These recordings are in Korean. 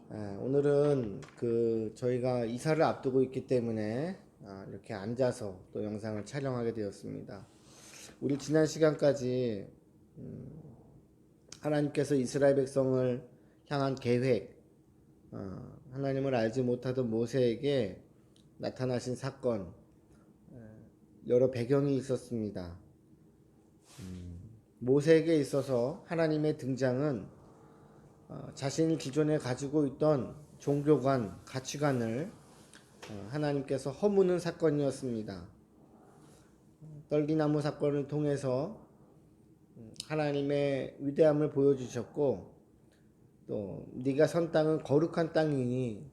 오늘은 저희가 이사를 앞두고 있기 때문에 이렇게 앉아서 또 영상을 촬영하게 되었습니다. 우리 지난 시간까지 하나님께서 이스라엘 백성을 향한 계획, 하나님을 알지 못하던 모세에게 나타나신 사건, 여러 배경이 있었습니다. 모세에게 있어서 하나님의 등장은 자신이 기존에 가지고 있던 종교관, 가치관을 하나님께서 허무는 사건이었습니다. 떨기나무 사건을 통해서 하나님의 위대함을 보여주셨고, 또 네가 선 땅은 거룩한 땅이니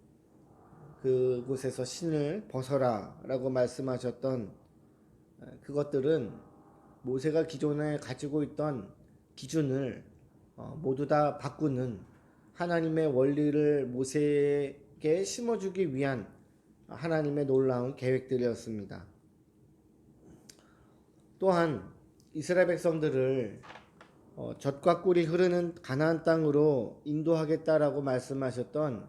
그곳에서 신을 벗어라 라고 말씀하셨던 그것들은 모세가 기존에 가지고 있던 기준을 모두 다 바꾸는 하나님의 원리를 모세에게 심어주기 위한 하나님의 놀라운 계획들이었습니다. 또한 이스라엘 백성들을 젖과 꿀이 흐르는 가나안 땅으로 인도하겠다라고 말씀하셨던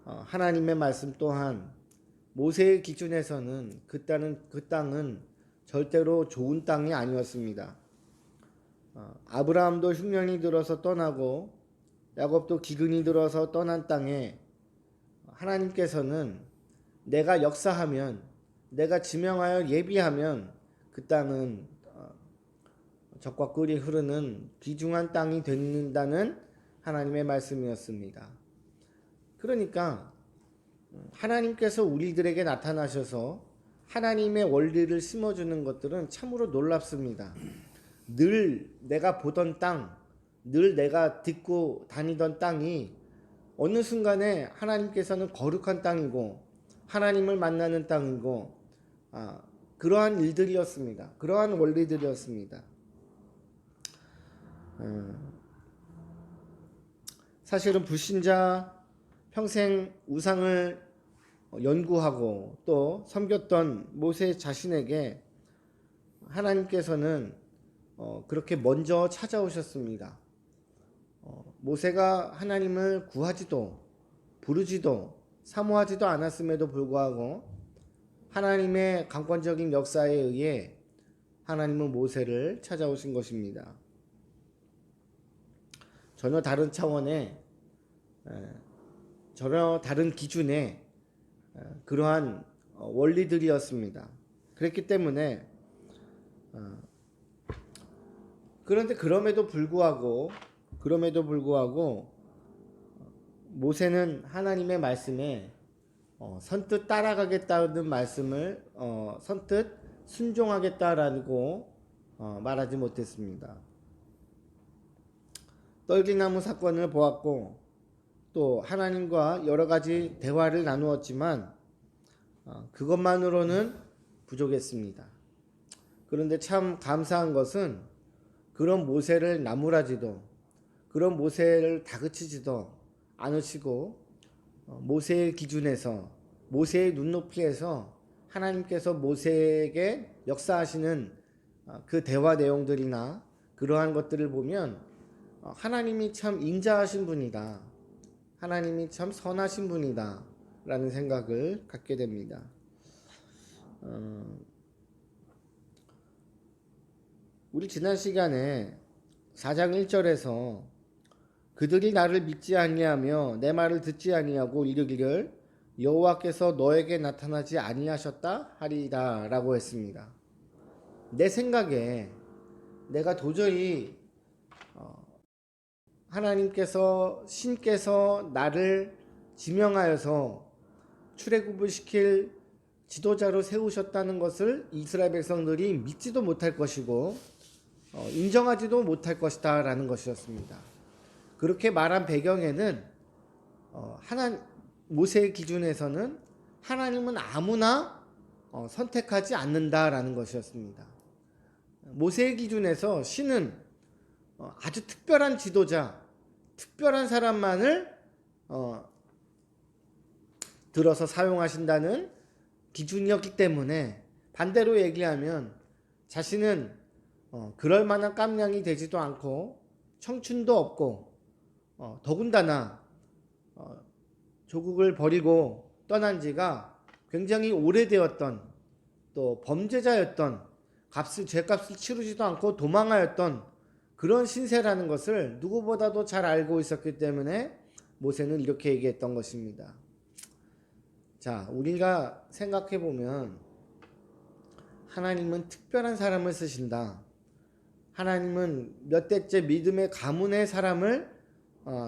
하나님의 말씀 또한 모세의 기준에서는 그 땅은 절대로 좋은 땅이 아니었습니다. 아브라함도 흉년이 들어서 떠나고 야곱도 기근이 들어서 떠난 땅에 하나님께서는 내가 역사하면, 내가 지명하여 예비하면 그 땅은 젖과 꿀이 흐르는 귀중한 땅이 된다는 하나님의 말씀이었습니다. 그러니까 하나님께서 우리들에게 나타나셔서 하나님의 원리를 심어주는 것들은 참으로 놀랍습니다. 늘 내가 보던 땅, 늘 내가 듣고 다니던 땅이 어느 순간에 하나님께서는 거룩한 땅이고 하나님을 만나는 땅이고 그러한 일들이었습니다. 그러한 원리들이었습니다. 사실은 불신자 평생 우상을 연구하고 또 섬겼던 모세 자신에게 하나님께서는 그렇게 먼저 찾아오셨습니다. 모세가 하나님을 구하지도 부르지도 사모하지도 않았음에도 불구하고 하나님의 강권적인 역사에 의해 하나님은 모세를 찾아오신 것입니다. 전혀 다른 차원의, 전혀 다른 기준의 그러한 원리들이었습니다. 그랬기 때문에 그런데 그럼에도 불구하고 모세는 하나님의 말씀에 선뜻 따라가겠다는 말씀을 선뜻 순종하겠다라고 말하지 못했습니다. 떨기나무 사건을 보았고 또 하나님과 여러 가지 대화를 나누었지만 그것만으로는 부족했습니다. 그런데 참 감사한 것은 그런 모세를 나무라지도 그런 모세를 다그치지도 않으시고 모세의 기준에서 모세의 눈높이에서 하나님께서 모세에게 역사하시는 그 대화 내용들이나 그러한 것들을 보면 하나님이 참 인자하신 분이다. 하나님이 참 선하신 분이다. 라는 생각을 갖게 됩니다. 우리 지난 시간에 4장 1절에서 그들이 나를 믿지 아니하며 내 말을 듣지 아니하고 이르기를 여호와께서 너에게 나타나지 아니하셨다 하리이다 라고 했습니다. 내 생각에 내가 도저히 하나님께서 신께서 나를 지명하여서 출애굽을 시킬 지도자로 세우셨다는 것을 이스라엘 백성들이 믿지도 못할 것이고 인정하지도 못할 것이다 라는 것이었습니다. 그렇게 말한 배경에는 모세의 기준에서는 하나님은 아무나 선택하지 않는다라는 것이었습니다. 모세의 기준에서 신은 아주 특별한 지도자, 특별한 사람만을 들어서 사용하신다는 기준이었기 때문에 반대로 얘기하면 자신은 그럴 만한 깜냥이 되지도 않고 청춘도 없고 더군다나 조국을 버리고 떠난 지가 굉장히 오래되었던, 또 범죄자였던, 죄값을 치르지도 않고 도망하였던 그런 신세라는 것을 누구보다도 잘 알고 있었기 때문에 모세는 이렇게 얘기했던 것입니다. 자, 우리가 생각해 보면 하나님은 특별한 사람을 쓰신다. 하나님은 몇 대째 믿음의 가문의 사람을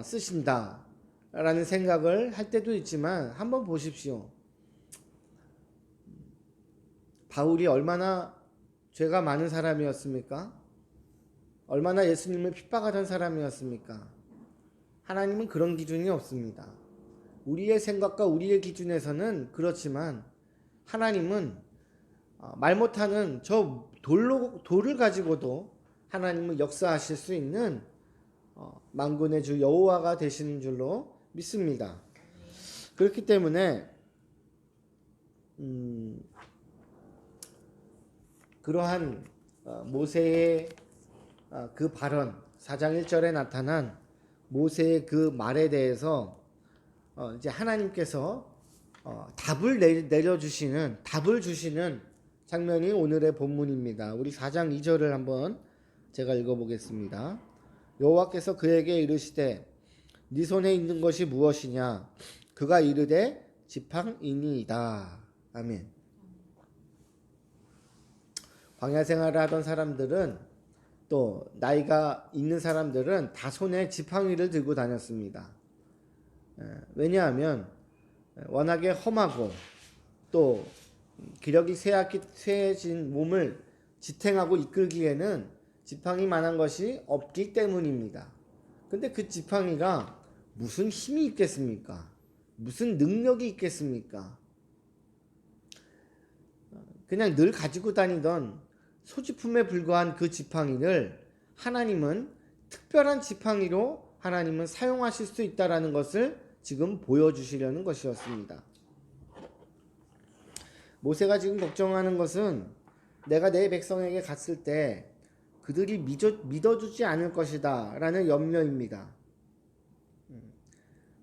쓰신다 라는 생각을 할 때도 있지만, 한번 보십시오. 바울이 얼마나 죄가 많은 사람이었습니까? 얼마나 예수님을 핍박하던 사람이었습니까? 하나님은 그런 기준이 없습니다. 우리의 생각과 우리의 기준에서는 그렇지만, 하나님은 말 못하는 저 돌을 가지고도 하나님은 역사하실 수 있는 만군의 주 여호와가 되시는 줄로 믿습니다. 그렇기 때문에 그러한 모세의 그 발언, 4장 1절에 나타난 모세의 그 말에 대해서 이제 하나님께서 답을 내려주시는, 답을 주시는 장면이 오늘의 본문입니다. 우리 4장 2절을 한번 제가 읽어보겠습니다. 여호와께서 그에게 이르시되 네 손에 있는 것이 무엇이냐? 그가 이르되 지팡이니이다. 아멘. 광야 생활을 하던 사람들은, 또 나이가 있는 사람들은 다 손에 지팡이를 들고 다녔습니다. 왜냐하면 워낙에 험하고 또 기력이 쇠해진 몸을 지탱하고 이끌기에는 지팡이만한 것이 없기 때문입니다. 근데 그 지팡이가 무슨 힘이 있겠습니까? 무슨 능력이 있겠습니까? 그냥 늘 가지고 다니던 소지품에 불과한 그 지팡이를 하나님은 특별한 지팡이로 하나님은 사용하실 수 있다라는 것을 지금 보여주시려는 것이었습니다. 모세가 지금 걱정하는 것은 내가 내 백성에게 갔을 때 그들이 믿어주지 않을 것이다 라는 염려입니다.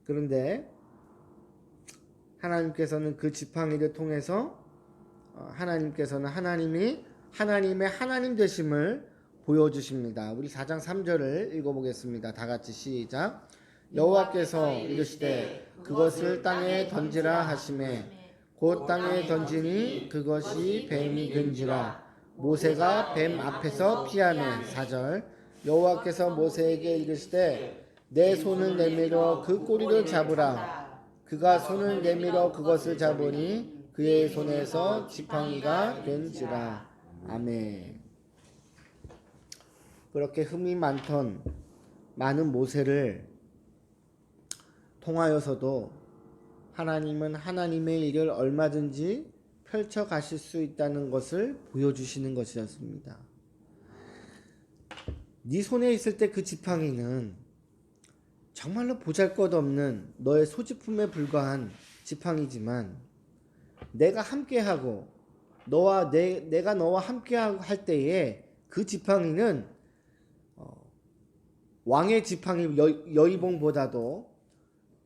그런데 하나님께서는 그 지팡이를 통해서 하나님께서는 하나님의 하나님 되심을 보여주십니다. 우리 4장 3절을 읽어보겠습니다. 다 같이 시작. 여호와께서 이르시되 그것을 땅에 던지라 하시매 곧 땅에 던지니 그것이 뱀이 된지라. 모세가 뱀 앞에서 피하매. 4절. 여호와께서 모세에게 이르시되 내 손을 내밀어 그 꼬리를 잡으라. 그가 손을 내밀어 그것을 잡으니 그의 손에서 지팡이가 된지라. 아멘. 그렇게 흠이 많은 모세를 통하여서도 하나님은 하나님의 일을 얼마든지 펼쳐 가실 수 있다는 것을 보여주시는 것이었습니다. 네 손에 있을 때 그 지팡이는 정말로 보잘것없는 너의 소지품에 불과한 지팡이지만, 내가 함께하고 내가 너와 함께할 때에 그 지팡이는 왕의 지팡이 여의봉보다도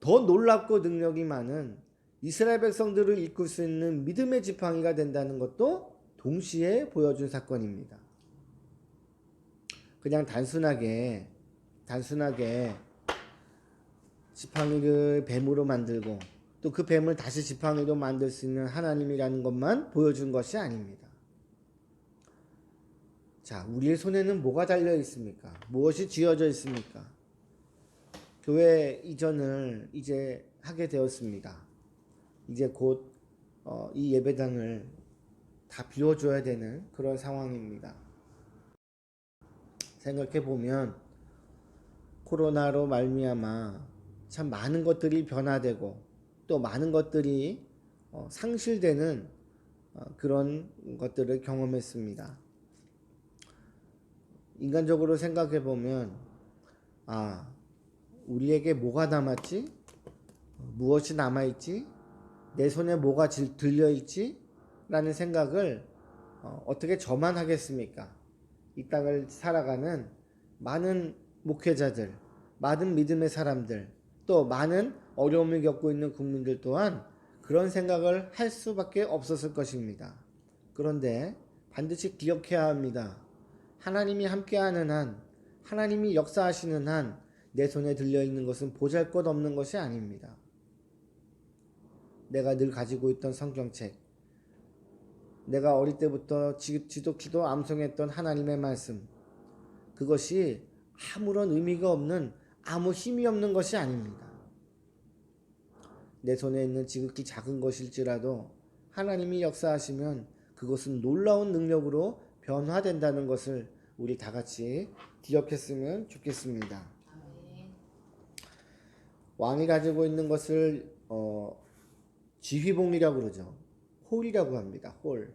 더 놀랍고 능력이 많은 이스라엘 백성들을 이끌 수 있는 믿음의 지팡이가 된다는 것도 동시에 보여준 사건입니다. 그냥 단순하게 지팡이를 뱀으로 만들고 또 그 뱀을 다시 지팡이로 만들 수 있는 하나님이라는 것만 보여준 것이 아닙니다. 자, 우리의 손에는 뭐가 달려 있습니까? 무엇이 쥐어져 있습니까? 교회 이전을 이제 하게 되었습니다. 이제 곧 이 예배당을 다 비워줘야 되는 그런 상황입니다. 생각해 보면 코로나로 말미암아 참 많은 것들이 변화되고 또 많은 것들이 상실되는 그런 것들을 경험했습니다. 인간적으로 생각해 보면 우리에게 뭐가 남았지? 무엇이 남아있지? 내 손에 뭐가 들려있지? 라는 생각을 어떻게 저만 하겠습니까? 이 땅을 살아가는 많은 목회자들, 많은 믿음의 사람들, 또 많은 어려움을 겪고 있는 국민들 또한 그런 생각을 할 수밖에 없었을 것입니다. 그런데 반드시 기억해야 합니다. 하나님이 함께하는 한, 하나님이 역사하시는 한 내 손에 들려있는 것은 보잘것없는 것이 아닙니다. 내가 늘 가지고 있던 성경책, 내가 어릴 때부터 지독히도 암송했던 하나님의 말씀, 그것이 아무런 의미가 없는, 아무 힘이 없는 것이 아닙니다. 내 손에 있는 지극히 작은 것일지라도 하나님이 역사하시면 그것은 놀라운 능력으로 변화된다는 것을 우리 다 같이 기억했으면 좋겠습니다. 왕이 가지고 있는 것을 지휘봉이라고 그러죠. 홀이라고 합니다. 홀.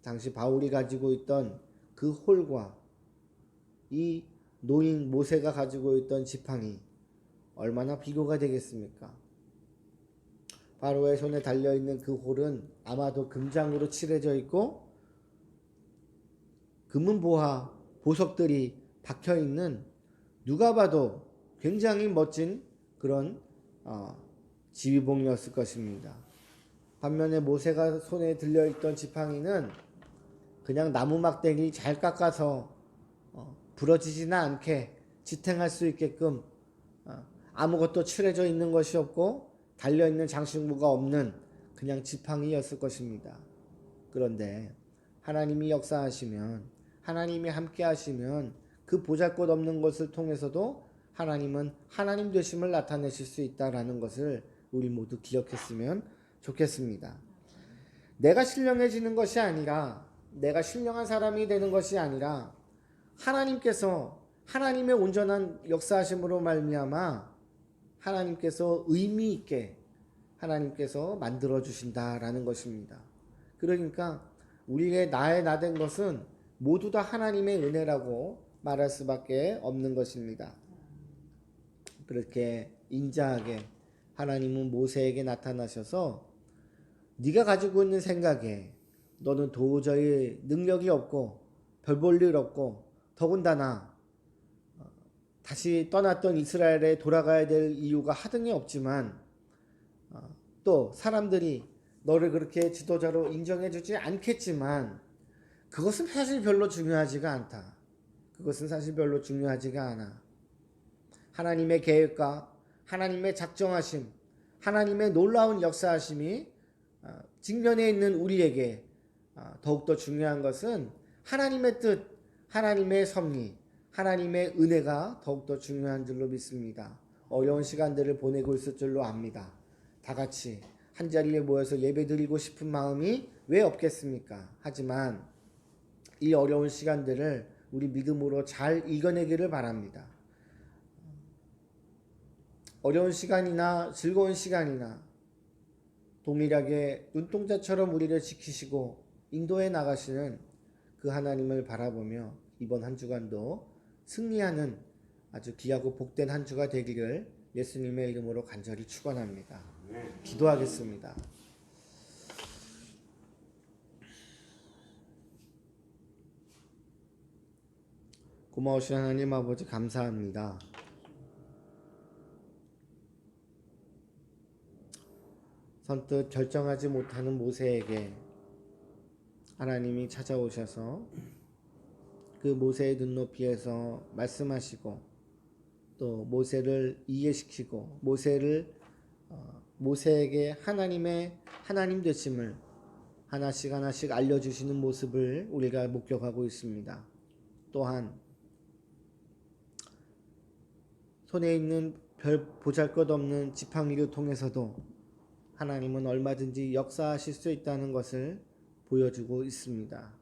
당시 바울이 가지고 있던 그 홀과 이 노인 모세가 가지고 있던 지팡이 얼마나 비교가 되겠습니까? 바로의 손에 달려있는 그 홀은 아마도 금장으로 칠해져 있고 금은보화 보석들이 박혀있는 누가 봐도 굉장히 멋진 그런 지휘봉이었을 것입니다. 반면에 모세가 손에 들려있던 지팡이는 그냥 나무 막대기 잘 깎아서 부러지지는 않게 지탱할 수 있게끔 아무것도 칠해져 있는 것이 없고 달려있는 장식무가 없는 그냥 지팡이였을 것입니다. 그런데 하나님이 역사하시면, 하나님이 함께 하시면 그 보잘것없는 것을 통해서도 하나님은 하나님 되심을 나타내실 수 있다라는 것을 우리 모두 기억했으면 좋겠습니다. 내가 신령해지는 것이 아니라, 내가 신령한 사람이 되는 것이 아니라 하나님께서 하나님의 온전한 역사하심으로 말미암아 하나님께서 의미 있게 하나님께서 만들어 주신다라는 것입니다. 그러니까 우리의 나의 나된 것은 모두 다 하나님의 은혜라고 말할 수밖에 없는 것입니다. 그렇게 인자하게 하나님은 모세에게 나타나셔서 네가 가지고 있는 생각에 너는 도저히 능력이 없고 별 볼 일 없고 더군다나 다시 떠났던 이스라엘에 돌아가야 될 이유가 하등이 없지만 또 사람들이 너를 그렇게 지도자로 인정해주지 않겠지만 그것은 사실 별로 중요하지가 않다. 그것은 사실 별로 중요하지가 않아. 하나님의 계획과 하나님의 작정하심, 하나님의 놀라운 역사하심이 직면에 있는 우리에게 더욱더 중요한 것은 하나님의 뜻, 하나님의 섭리, 하나님의 은혜가 더욱더 중요한 줄로 믿습니다. 어려운 시간들을 보내고 있을 줄로 압니다. 다 같이 한자리에 모여서 예배드리고 싶은 마음이 왜 없겠습니까? 하지만 이 어려운 시간들을 우리 믿음으로 잘 이겨내기를 바랍니다. 어려운 시간이나 즐거운 시간이나 동일하게 눈동자처럼 우리를 지키시고 인도해 나가시는 그 하나님을 바라보며 이번 한 주간도 승리하는 아주 귀하고 복된 한 주가 되기를 예수님의 이름으로 간절히 축원합니다. 기도하겠습니다. 고마우신 하나님 아버지 감사합니다. 선뜻 결정하지 못하는 모세에게 하나님이 찾아오셔서 그 모세의 눈높이에서 말씀하시고 또 모세를 이해시키고 모세에게 하나님의 하나님 되심을 하나씩 하나씩 알려주시는 모습을 우리가 목격하고 있습니다. 또한 손에 있는 별 보잘것없는 지팡이를 통해서도 하나님은 얼마든지 역사하실 수 있다는 것을 보여주고 있습니다.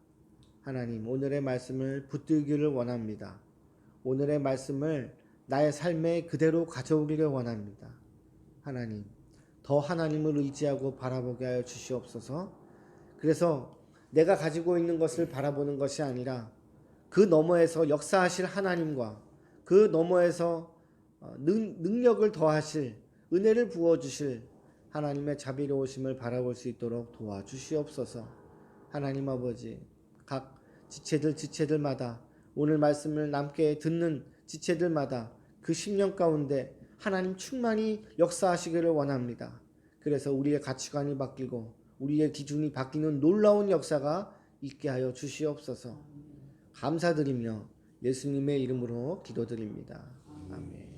하나님, 오늘의 말씀을 붙들기를 원합니다. 오늘의 말씀을 나의 삶에 그대로 가져오기를 원합니다. 하나님, 더 하나님을 의지하고 바라보게 하여 주시옵소서. 그래서 내가 가지고 있는 것을 바라보는 것이 아니라 그 너머에서 역사하실 하나님과 그 너머에서 능력을 더하실 은혜를 부어주실 하나님의 자비로우심을 바라볼 수 있도록 도와주시옵소서. 하나님 아버지, 각 지체들마다 오늘 말씀을 남게 듣는 지체들마다 그 10년 가운데 하나님 충만히 역사하시기를 원합니다. 그래서 우리의 가치관이 바뀌고 우리의 기준이 바뀌는 놀라운 역사가 있게 하여 주시옵소서. 감사드리며 예수님의 이름으로 기도드립니다. 아멘.